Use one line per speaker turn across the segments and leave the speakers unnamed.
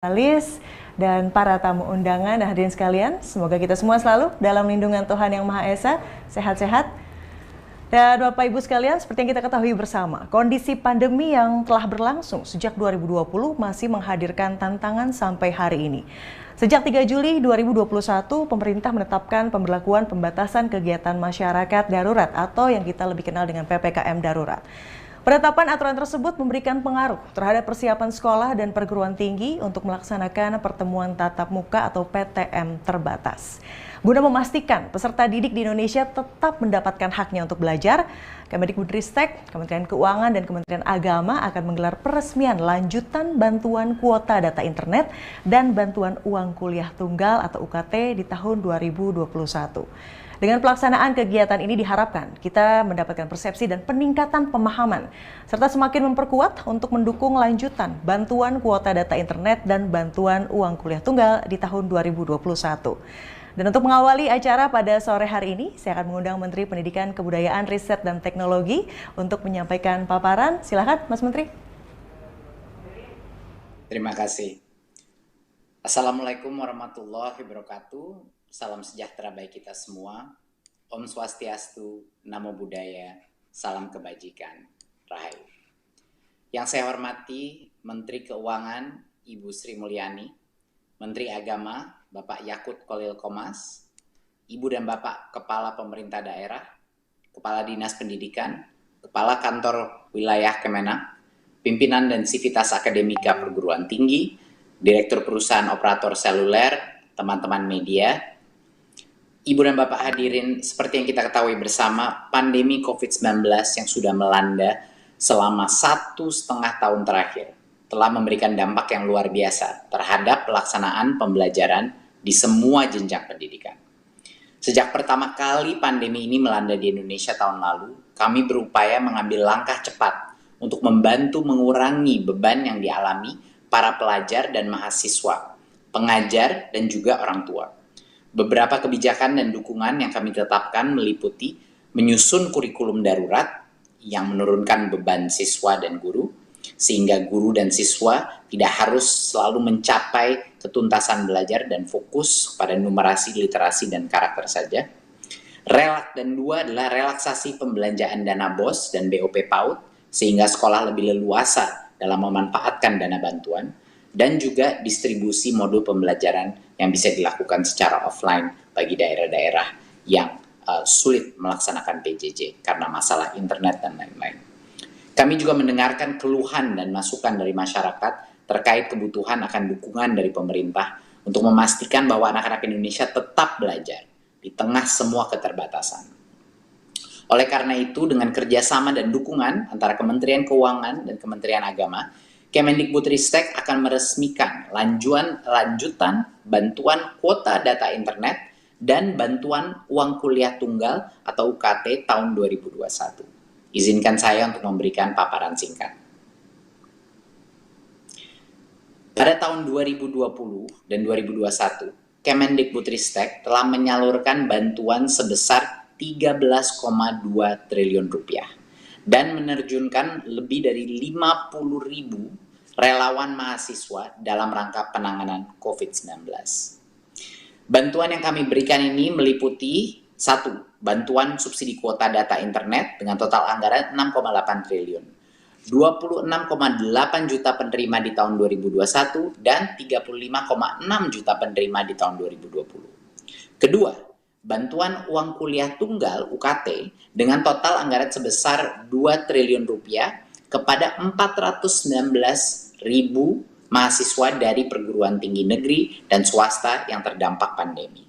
Alis dan para tamu undangan dan hadirin sekalian, semoga kita semua selalu dalam lindungan Tuhan Yang Maha Esa, sehat-sehat. Dan Bapak Ibu sekalian, seperti yang kita ketahui bersama, kondisi pandemi yang telah berlangsung sejak 2020 masih menghadirkan tantangan sampai hari ini. Sejak 3 Juli 2021, pemerintah menetapkan pemberlakuan pembatasan kegiatan masyarakat darurat atau yang kita lebih kenal dengan PPKM darurat. Penetapan aturan tersebut memberikan pengaruh terhadap persiapan sekolah dan perguruan tinggi untuk melaksanakan pertemuan tatap muka atau PTM terbatas. Guna memastikan peserta didik di Indonesia tetap mendapatkan haknya untuk belajar, Kemendikbudristek, Kementerian Keuangan, dan Kementerian Agama akan menggelar peresmian lanjutan bantuan kuota data internet dan bantuan uang kuliah tunggal atau UKT di tahun 2021. Dengan pelaksanaan kegiatan ini diharapkan kita mendapatkan persepsi dan peningkatan pemahaman, serta semakin memperkuat untuk mendukung lanjutan bantuan kuota data internet dan bantuan uang kuliah tunggal di tahun 2021. Dan untuk mengawali acara pada sore hari ini, saya akan mengundang Menteri Pendidikan, Kebudayaan, Riset, dan Teknologi untuk menyampaikan paparan. Silakan, Mas Menteri.
Terima kasih. Assalamualaikum warahmatullahi wabarakatuh. Salam sejahtera bagi kita semua. Om Swastiastu, Namo Buddhaya, salam kebajikan, Rahayu. Yang saya hormati Menteri Keuangan Ibu Sri Mulyani, Menteri Agama Bapak Yakut Khalil Qomas, Ibu dan Bapak Kepala Pemerintah Daerah, Kepala Dinas Pendidikan, Kepala Kantor Wilayah Kemenak, Pimpinan dan Sivitas Akademika Perguruan Tinggi, Direktur Perusahaan Operator Seluler, teman-teman media, Ibu dan Bapak hadirin, seperti yang kita ketahui bersama, pandemi COVID-19 yang sudah melanda selama 1,5 tahun terakhir telah memberikan dampak yang luar biasa terhadap pelaksanaan pembelajaran di semua jenjang pendidikan. Sejak pertama kali pandemi ini melanda di Indonesia tahun lalu, kami berupaya mengambil langkah cepat untuk membantu mengurangi beban yang dialami para pelajar dan mahasiswa, pengajar, dan juga orang tua. Beberapa kebijakan dan dukungan yang kami tetapkan meliputi menyusun kurikulum darurat yang menurunkan beban siswa dan guru, sehingga guru dan siswa tidak harus selalu mencapai ketuntasan belajar dan fokus pada numerasi, literasi, dan karakter saja. Dan dua adalah relaksasi pembelanjaan dana BOS dan BOP PAUD, sehingga sekolah lebih leluasa dalam memanfaatkan dana bantuan, dan juga distribusi modul pembelajaran yang bisa dilakukan secara offline bagi daerah-daerah yang sulit melaksanakan PJJ karena masalah internet dan lain-lain. Kami juga mendengarkan keluhan dan masukan dari masyarakat terkait kebutuhan akan dukungan dari pemerintah untuk memastikan bahwa anak-anak Indonesia tetap belajar di tengah semua keterbatasan. Oleh karena itu, dengan kerjasama dan dukungan antara Kementerian Keuangan dan Kementerian Agama, Kemendikbudristek akan meresmikan lanjutan bantuan kuota data internet dan bantuan uang kuliah tunggal atau UKT tahun 2021. Izinkan saya untuk memberikan paparan singkat. Pada tahun 2020 dan 2021, Kemendikbudristek telah menyalurkan bantuan sebesar 13,2 triliun rupiah dan menerjunkan lebih dari 50.000 relawan mahasiswa dalam rangka penanganan COVID-19. Bantuan yang kami berikan ini meliputi 1. Bantuan subsidi kuota data internet dengan total anggaran 6,8 triliun. 26,8 juta penerima di tahun 2021 dan 35,6 juta penerima di tahun 2020. Kedua, bantuan uang kuliah tunggal UKT dengan total anggaran sebesar 2 triliun rupiah kepada 419.000 mahasiswa dari perguruan tinggi negeri dan swasta yang terdampak pandemi.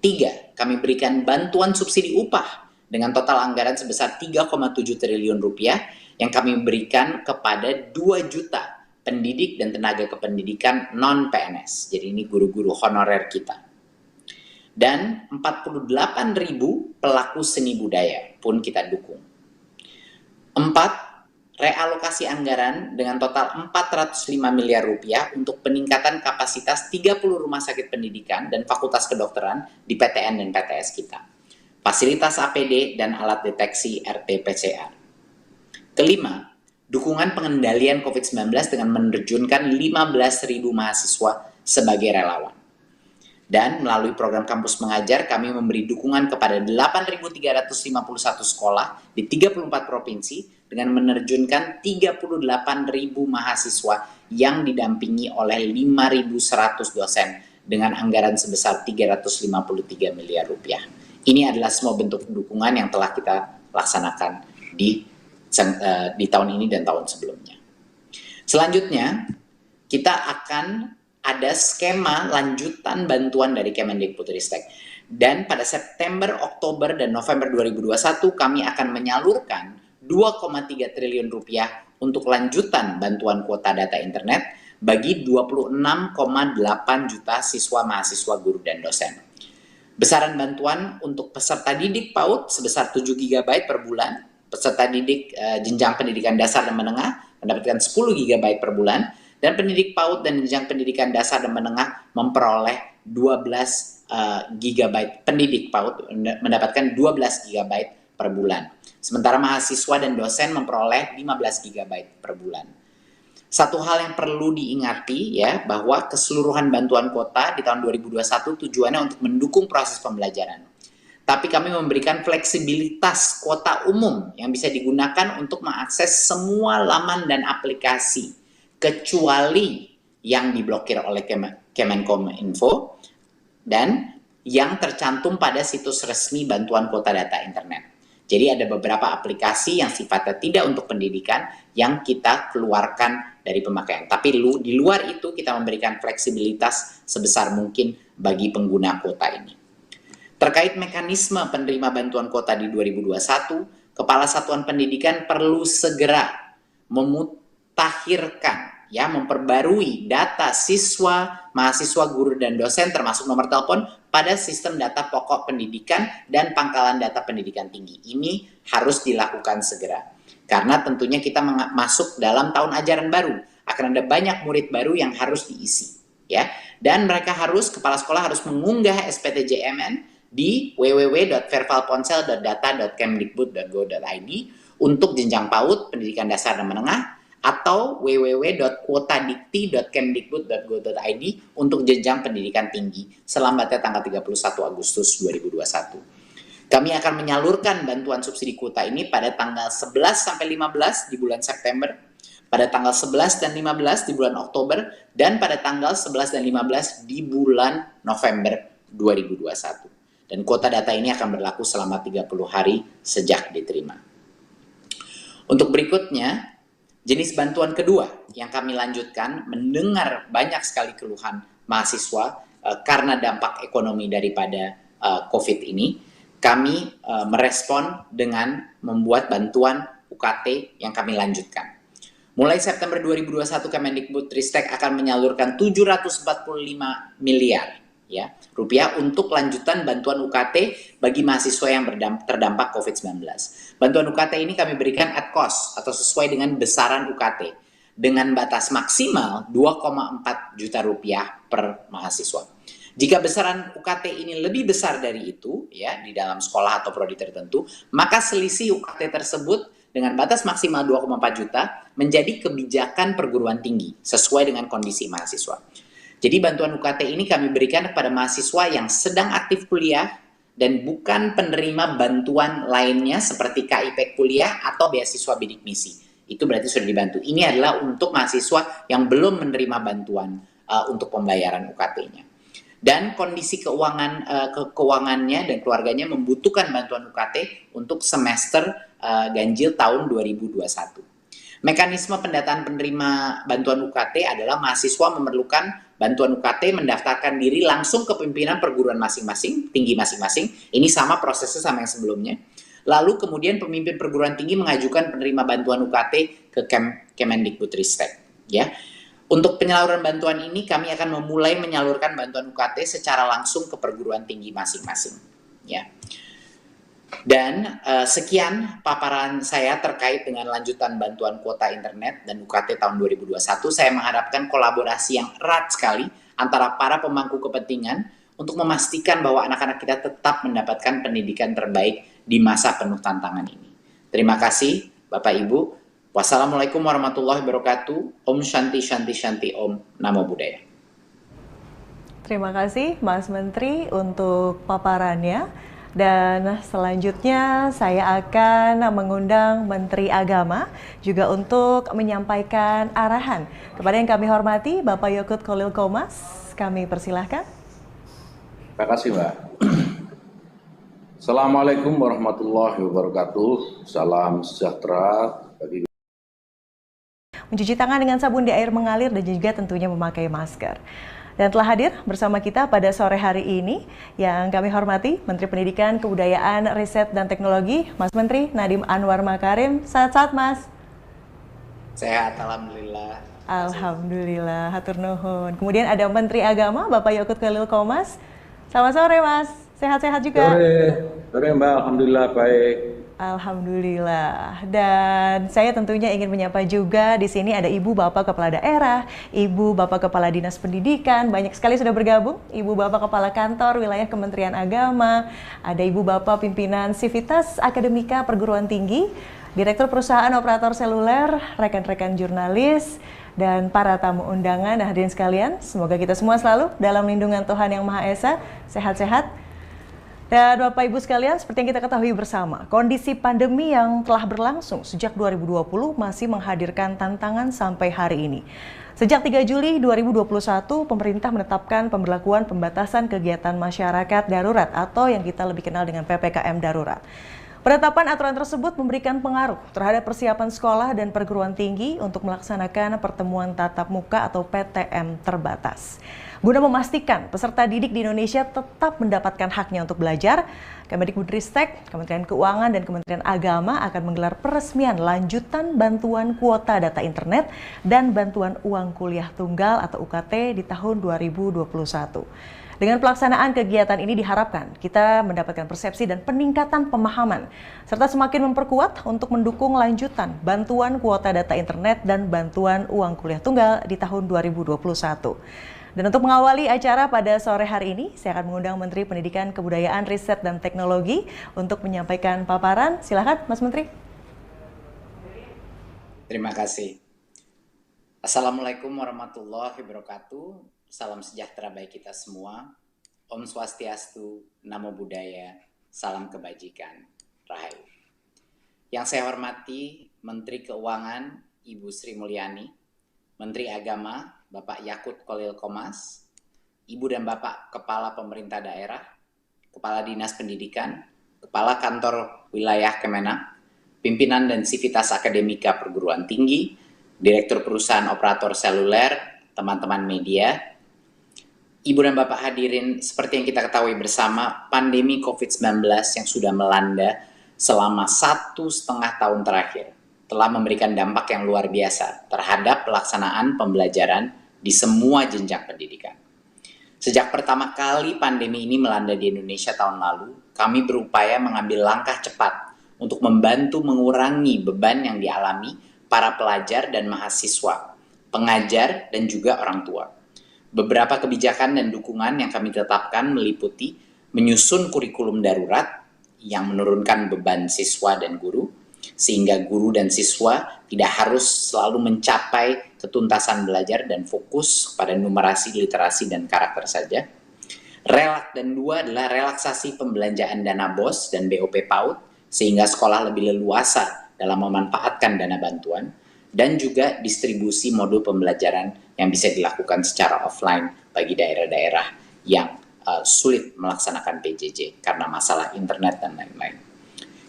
3. Kami berikan bantuan subsidi upah dengan total anggaran sebesar 3,7 triliun rupiah yang kami berikan kepada 2 juta pendidik dan tenaga kependidikan non-PNS. Jadi ini guru-guru honorer kita. Dan 48.000 pelaku seni budaya pun kita dukung. 4. Realokasi anggaran dengan total 405 miliar rupiah untuk peningkatan kapasitas 30 rumah sakit pendidikan dan fakultas kedokteran di PTN dan PTS kita. Fasilitas APD dan alat deteksi RT-PCR. Kelima, dukungan pengendalian COVID-19 dengan menerjunkan 15.000 mahasiswa sebagai relawan. Dan melalui program Kampus Mengajar, kami memberi dukungan kepada 8.351 sekolah di 34 provinsi dengan menerjunkan 38.000 mahasiswa yang didampingi oleh 5.100 dosen dengan anggaran sebesar 353 miliar rupiah. Ini adalah semua bentuk dukungan yang telah kita laksanakan di tahun ini dan tahun sebelumnya. Selanjutnya, kita akan ada skema lanjutan bantuan dari Kemendikbudristek. Dan pada September, Oktober, dan November 2021 kami akan menyalurkan 2,3 triliun rupiah untuk lanjutan bantuan kuota data internet bagi 26,8 juta siswa, mahasiswa, guru, dan dosen. Besaran bantuan untuk peserta didik PAUD sebesar 7 GB per bulan, peserta didik jenjang pendidikan dasar dan menengah mendapatkan 10 GB per bulan, dan pendidik PAUD dan jenjang pendidikan dasar dan menengah memperoleh 12 GB, pendidik PAUD mendapatkan 12 GB per bulan. Sementara mahasiswa dan dosen memperoleh 15 GB per bulan. Satu hal yang perlu diingati ya, bahwa keseluruhan bantuan kuota di tahun 2021 tujuannya untuk mendukung proses pembelajaran. Tapi kami memberikan fleksibilitas kuota umum yang bisa digunakan untuk mengakses semua laman dan aplikasi kecuali yang diblokir oleh Kemenkominfo dan yang tercantum pada situs resmi bantuan kuota data internet. Jadi ada beberapa aplikasi yang sifatnya tidak untuk pendidikan yang kita keluarkan dari pemakaian. Tapi di luar itu kita memberikan fleksibilitas sebesar mungkin bagi pengguna kuota ini. Terkait mekanisme penerima bantuan kuota di 2021, Kepala Satuan Pendidikan perlu segera memperbarui data siswa, mahasiswa, guru, dan dosen termasuk nomor telepon pada sistem data pokok pendidikan dan pangkalan data pendidikan tinggi. Ini harus dilakukan segera. Karena tentunya kita masuk dalam tahun ajaran baru. Akan ada banyak murid baru yang harus diisi. Ya. Dan kepala sekolah harus mengunggah SPTJMN di www.vervalponsel.data.kemdikbud.go.id untuk jenjang PAUD, pendidikan dasar dan menengah, atau www.kuotadikti.kemdikbud.go.id untuk jenjang pendidikan tinggi selambatnya tanggal 31 Agustus 2021. Kami akan menyalurkan bantuan subsidi kuota ini pada tanggal 11 sampai 15 di bulan September, pada tanggal 11 dan 15 di bulan Oktober, dan pada tanggal 11 dan 15 di bulan November 2021. Dan kuota data ini akan berlaku selama 30 hari sejak diterima. Untuk berikutnya, jenis bantuan kedua yang kami lanjutkan mendengar banyak sekali keluhan mahasiswa karena dampak ekonomi daripada COVID ini. Kami merespon dengan membuat bantuan UKT yang kami lanjutkan. Mulai September 2021, Kemendikbudristek akan menyalurkan 745 miliar rupiah untuk lanjutan bantuan UKT bagi mahasiswa yang terdampak COVID-19. Bantuan UKT ini kami berikan at cost atau sesuai dengan besaran UKT dengan batas maksimal 2,4 juta rupiah per mahasiswa. Jika besaran UKT ini lebih besar dari itu di dalam sekolah atau prodi tertentu, maka selisih UKT tersebut dengan batas maksimal 2,4 juta menjadi kebijakan perguruan tinggi sesuai dengan kondisi mahasiswa. Jadi bantuan UKT ini kami berikan kepada mahasiswa yang sedang aktif kuliah dan bukan penerima bantuan lainnya seperti KIP kuliah atau beasiswa bidik misi. Itu berarti sudah dibantu. Ini adalah untuk mahasiswa yang belum menerima bantuan untuk pembayaran UKT-nya. Dan kondisi keuangannya dan keluarganya membutuhkan bantuan UKT untuk semester ganjil tahun 2021. Mekanisme pendataan penerima bantuan UKT adalah mahasiswa memerlukan bantuan UKT mendaftarkan diri langsung ke pimpinan perguruan masing-masing, tinggi masing-masing. Ini sama prosesnya sama yang sebelumnya. Lalu kemudian pemimpin perguruan tinggi mengajukan penerima bantuan UKT ke Kemendikbudristek. Untuk penyaluran bantuan ini kami akan memulai menyalurkan bantuan UKT secara langsung ke perguruan tinggi masing-masing. Dan sekian paparan saya terkait dengan lanjutan bantuan kuota internet dan UKT tahun 2021. Saya mengharapkan kolaborasi yang erat sekali antara para pemangku kepentingan untuk memastikan bahwa anak-anak kita tetap mendapatkan pendidikan terbaik di masa penuh tantangan ini. Terima kasih Bapak Ibu. Wassalamualaikum warahmatullahi wabarakatuh. Om Shanti Shanti Shanti Om. Namo Buddhaya.
Terima kasih Mas Menteri untuk paparannya. Dan selanjutnya saya akan mengundang Menteri Agama juga untuk menyampaikan arahan kepada yang kami hormati Bapak Yakut Khalil Qomas. Kami persilahkan.
Terima kasih Mbak. Assalamualaikum warahmatullahi wabarakatuh. Salam sejahtera bagi
Mencuci tangan dengan sabun di air mengalir dan juga tentunya memakai masker. Dan telah hadir bersama kita pada sore hari ini yang kami hormati Menteri Pendidikan, Kebudayaan, Riset, dan Teknologi, Mas Menteri Nadiem Anwar Makarim. Sehat-sehat Mas?
Sehat, Alhamdulillah.
Alhamdulillah, hatur nuhun. Kemudian ada Menteri Agama, Bapak Yakut Khalil Qomas. Selamat sore Mas, sehat-sehat juga?
Sore Mbak, Alhamdulillah baik.
Alhamdulillah. Dan saya tentunya ingin menyapa juga di sini ada Ibu Bapak Kepala Daerah, Ibu Bapak Kepala Dinas Pendidikan, banyak sekali sudah bergabung, Ibu Bapak Kepala Kantor Wilayah Kementerian Agama, ada Ibu Bapak Pimpinan Sivitas Akademika Perguruan Tinggi, Direktur Perusahaan Operator Seluler, rekan-rekan jurnalis, dan para tamu undangan. Hadirin sekalian, semoga kita semua selalu dalam lindungan Tuhan Yang Maha Esa, sehat-sehat. Dan Bapak Ibu sekalian, seperti yang kita ketahui bersama, kondisi pandemi yang telah berlangsung sejak 2020 masih menghadirkan tantangan sampai hari ini. Sejak 3 Juli 2021, pemerintah menetapkan pemberlakuan pembatasan kegiatan masyarakat darurat atau yang kita lebih kenal dengan PPKM darurat. Penetapan aturan tersebut memberikan pengaruh terhadap persiapan sekolah dan perguruan tinggi untuk melaksanakan pertemuan tatap muka atau PTM terbatas. Guna memastikan peserta didik di Indonesia tetap mendapatkan haknya untuk belajar, Kemendikbudristek, Kementerian Keuangan, dan Kementerian Agama akan menggelar peresmian lanjutan bantuan kuota data internet dan bantuan uang kuliah tunggal atau UKT di tahun 2021. Dengan pelaksanaan kegiatan ini diharapkan kita mendapatkan persepsi dan peningkatan pemahaman, serta semakin memperkuat untuk mendukung lanjutan bantuan kuota data internet dan bantuan uang kuliah tunggal di tahun 2021. Dan untuk mengawali acara pada sore hari ini, saya akan mengundang Menteri Pendidikan, Kebudayaan, Riset, dan Teknologi untuk menyampaikan paparan. Silakan, Mas Menteri.
Terima kasih. Assalamualaikum warahmatullahi wabarakatuh. Salam sejahtera bagi kita semua. Om Swastiastu, Namo Buddhaya, salam kebajikan, Rahayu. Yang saya hormati Menteri Keuangan Ibu Sri Mulyani, Menteri Agama Bapak Yakut Khalil Qomas, Ibu dan Bapak Kepala Pemerintah Daerah, Kepala Dinas Pendidikan, Kepala Kantor Wilayah Kemenak, Pimpinan dan Sivitas Akademika Perguruan Tinggi, Direktur Perusahaan Operator Seluler, teman-teman media, Ibu dan Bapak hadirin, seperti yang kita ketahui bersama, pandemi COVID-19 yang sudah melanda selama 1,5 tahun terakhir telah memberikan dampak yang luar biasa terhadap pelaksanaan pembelajaran di semua jenjang pendidikan. Sejak pertama kali pandemi ini melanda di Indonesia tahun lalu, kami berupaya mengambil langkah cepat untuk membantu mengurangi beban yang dialami para pelajar dan mahasiswa, pengajar, dan juga orang tua. Beberapa kebijakan dan dukungan yang kami tetapkan meliputi menyusun kurikulum darurat yang menurunkan beban siswa dan guru, sehingga guru dan siswa tidak harus selalu mencapai ketuntasan belajar dan fokus pada numerasi, literasi, dan karakter saja. Dan dua adalah relaksasi pembelanjaan dana BOS dan BOP PAUD, sehingga sekolah lebih leluasa dalam memanfaatkan dana bantuan, dan juga distribusi modul pembelajaran yang bisa dilakukan secara offline bagi daerah-daerah yang sulit melaksanakan PJJ karena masalah internet dan lain-lain.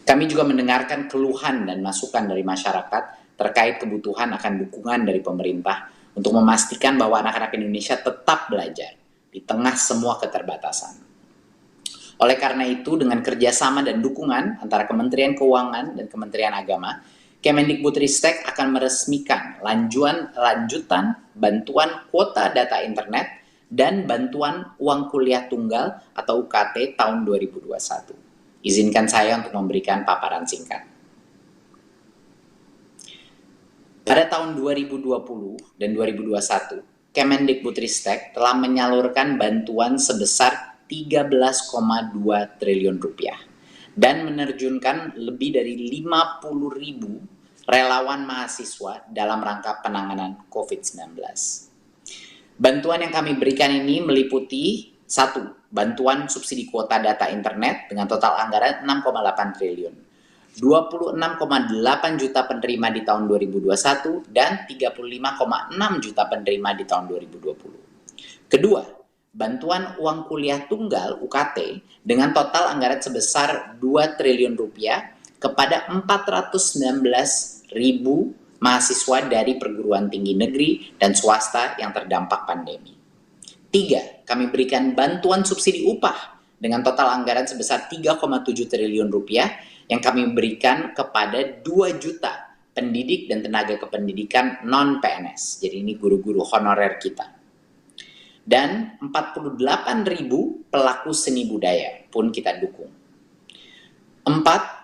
Kami juga mendengarkan keluhan dan masukan dari masyarakat terkait kebutuhan akan dukungan dari pemerintah untuk memastikan bahwa anak-anak Indonesia tetap belajar di tengah semua keterbatasan. Oleh karena itu, dengan kerjasama dan dukungan antara Kementerian Keuangan dan Kementerian Agama, Kemendikbudristek akan meresmikan lanjutan bantuan kuota data internet dan bantuan uang kuliah tunggal atau UKT tahun 2021. Izinkan saya untuk memberikan paparan singkat. Pada tahun 2020 dan 2021, Kemendikbudristek telah menyalurkan bantuan sebesar 13,2 triliun rupiah dan menerjunkan lebih dari 50.000 relawan mahasiswa dalam rangka penanganan COVID-19. Bantuan yang kami berikan ini meliputi 1. Bantuan subsidi kuota data internet dengan total anggaran 6,8 triliun. 26,8 juta penerima di tahun 2021 dan 35,6 juta penerima di tahun 2020. Kedua, bantuan uang kuliah tunggal UKT dengan total anggaran sebesar 2 triliun rupiah kepada 419.000 mahasiswa dari perguruan tinggi negeri dan swasta yang terdampak pandemi. 3. Kami berikan bantuan subsidi upah dengan total anggaran sebesar 3,7 triliun rupiah yang kami berikan kepada 2 juta pendidik dan tenaga kependidikan non-PNS. Jadi ini guru-guru honorer kita. Dan 48.000 pelaku seni budaya pun kita dukung. 4.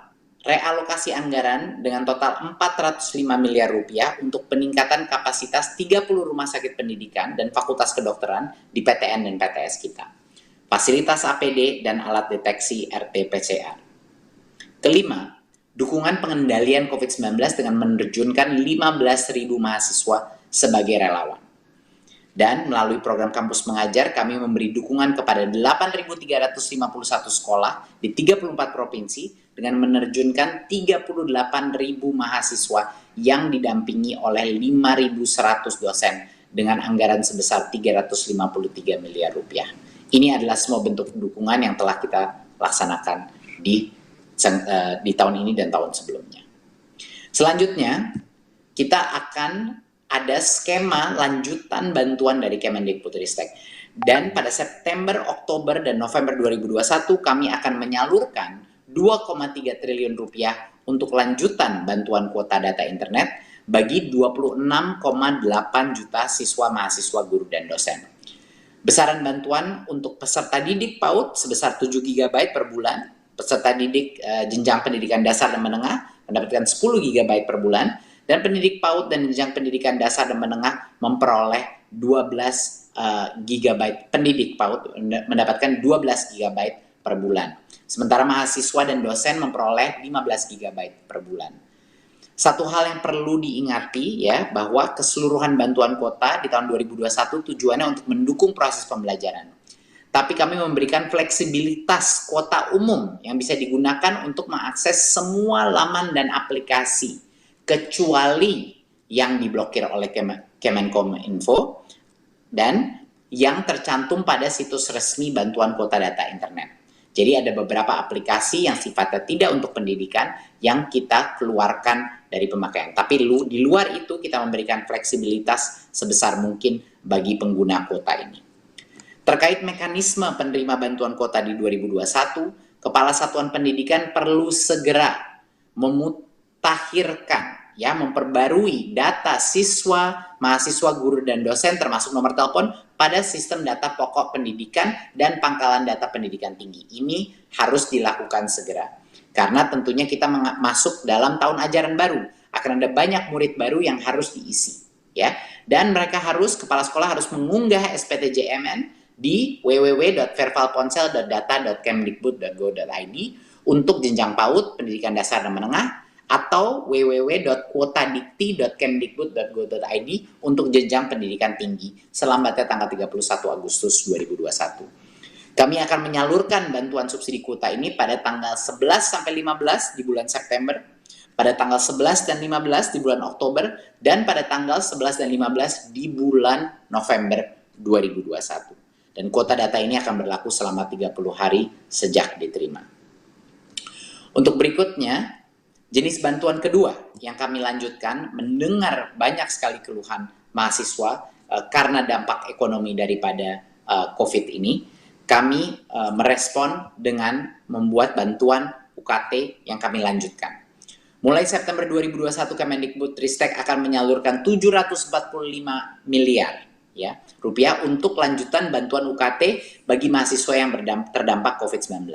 Realokasi anggaran dengan total 405 miliar rupiah untuk peningkatan kapasitas 30 rumah sakit pendidikan dan fakultas kedokteran di PTN dan PTS kita. Fasilitas APD dan alat deteksi RT-PCR. Kelima, dukungan pengendalian COVID-19 dengan menerjunkan 15.000 mahasiswa sebagai relawan. Dan melalui program Kampus Mengajar, kami memberi dukungan kepada 8.351 sekolah di 34 provinsi dengan menerjunkan 38.000 mahasiswa yang didampingi oleh 5.100 dosen dengan anggaran sebesar 353 miliar rupiah. Ini adalah semua bentuk dukungan yang telah kita laksanakan di tahun ini dan tahun sebelumnya. Selanjutnya, kita akan ada skema lanjutan bantuan dari Kemendikbudristek. Dan pada September, Oktober, dan November 2021 kami akan menyalurkan 2,3 triliun rupiah untuk lanjutan bantuan kuota data internet bagi 26,8 juta siswa, mahasiswa, guru, dan dosen. Besaran bantuan untuk peserta didik PAUD sebesar 7 GB per bulan, peserta didik jenjang pendidikan dasar dan menengah mendapatkan 10 GB per bulan, dan pendidik PAUD dan jenjang pendidikan dasar dan menengah memperoleh 12 GB, pendidik PAUD mendapatkan 12 GB per bulan. Sementara mahasiswa dan dosen memperoleh 15 GB per bulan. Satu hal yang perlu diingati ya, bahwa keseluruhan bantuan kuota di tahun 2021 tujuannya untuk mendukung proses pembelajaran. Tapi kami memberikan fleksibilitas kuota umum yang bisa digunakan untuk mengakses semua laman dan aplikasi kecuali yang diblokir oleh Kemenkominfo dan yang tercantum pada situs resmi bantuan kuota data internet. Jadi ada beberapa aplikasi yang sifatnya tidak untuk pendidikan yang kita keluarkan dari pemakaian. Tapi di luar itu kita memberikan fleksibilitas sebesar mungkin bagi pengguna kuota ini. Terkait mekanisme penerima bantuan kuota di 2021, Kepala Satuan Pendidikan perlu segera memperbarui data siswa, mahasiswa, guru, dan dosen termasuk nomor telepon pada sistem data pokok pendidikan dan pangkalan data pendidikan tinggi. Ini harus dilakukan segera. Karena tentunya kita masuk dalam tahun ajaran baru. Akan ada banyak murid baru yang harus diisi. Ya. Dan kepala sekolah harus mengunggah SPTJMN di www.vervalponsel.data.kemdikbud.go.id untuk jenjang PAUD, pendidikan dasar dan menengah, atau www.kuotadikti.kemdikbud.go.id untuk jenjang pendidikan tinggi selambatnya tanggal 31 Agustus 2021. Kami akan menyalurkan bantuan subsidi kuota ini pada tanggal 11 sampai 15 di bulan September, pada tanggal 11 dan 15 di bulan Oktober, dan pada tanggal 11 dan 15 di bulan November 2021. Dan kuota data ini akan berlaku selama 30 hari sejak diterima. Untuk berikutnya, jenis bantuan kedua yang kami lanjutkan mendengar banyak sekali keluhan mahasiswa karena dampak ekonomi daripada COVID ini. Kami merespon dengan membuat bantuan UKT yang kami lanjutkan. Mulai September 2021, Kemendikbudristek akan menyalurkan 745 miliar rupiah untuk lanjutan bantuan UKT bagi mahasiswa yang terdampak COVID-19.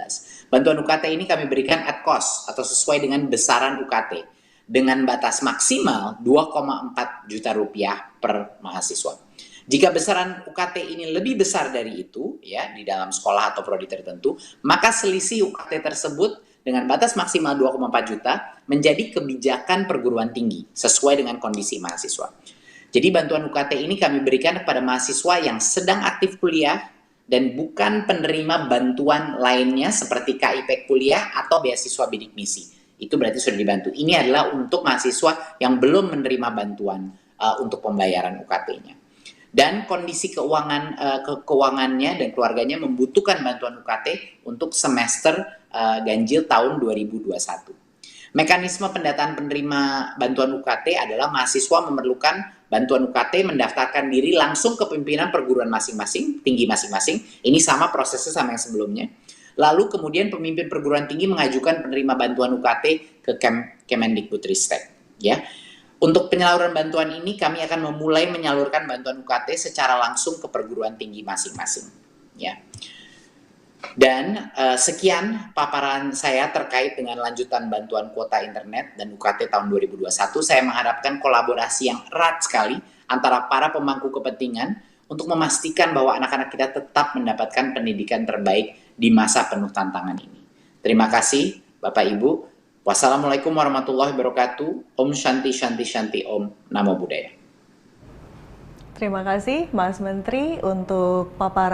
Bantuan UKT ini kami berikan at cost atau sesuai dengan besaran UKT dengan batas maksimal 2,4 juta rupiah per mahasiswa. Jika besaran UKT ini lebih besar dari itu di dalam sekolah atau prodi tertentu, maka selisih UKT tersebut dengan batas maksimal 2,4 juta menjadi kebijakan perguruan tinggi sesuai dengan kondisi mahasiswa. Jadi bantuan UKT ini kami berikan kepada mahasiswa yang sedang aktif kuliah dan bukan penerima bantuan lainnya seperti KIP kuliah atau beasiswa bidik misi. Itu berarti sudah dibantu. Ini adalah untuk mahasiswa yang belum menerima bantuan untuk pembayaran UKT-nya. Dan kondisi keuangannya dan keluarganya membutuhkan bantuan UKT untuk semester ganjil tahun 2021. Mekanisme pendataan penerima bantuan UKT adalah mahasiswa memerlukan bantuan UKT mendaftarkan diri langsung ke pimpinan perguruan masing-masing, tinggi masing-masing. Ini sama prosesnya sama yang sebelumnya. Lalu kemudian pemimpin perguruan tinggi mengajukan penerima bantuan UKT ke Kemendikbudristek. Ya. Untuk penyaluran bantuan ini kami akan memulai menyalurkan bantuan UKT secara langsung ke perguruan tinggi masing-masing. Ya. Dan sekian paparan saya terkait dengan lanjutan bantuan kuota internet dan UKT tahun 2021. Saya mengharapkan kolaborasi yang erat sekali antara para pemangku kepentingan untuk memastikan bahwa anak-anak kita tetap mendapatkan pendidikan terbaik di masa penuh tantangan ini. Terima kasih Bapak Ibu. Wassalamualaikum warahmatullahi wabarakatuh. Om Shanti Shanti Shanti Om. Namo Buddhaya.
Terima kasih Mas Menteri untuk paparan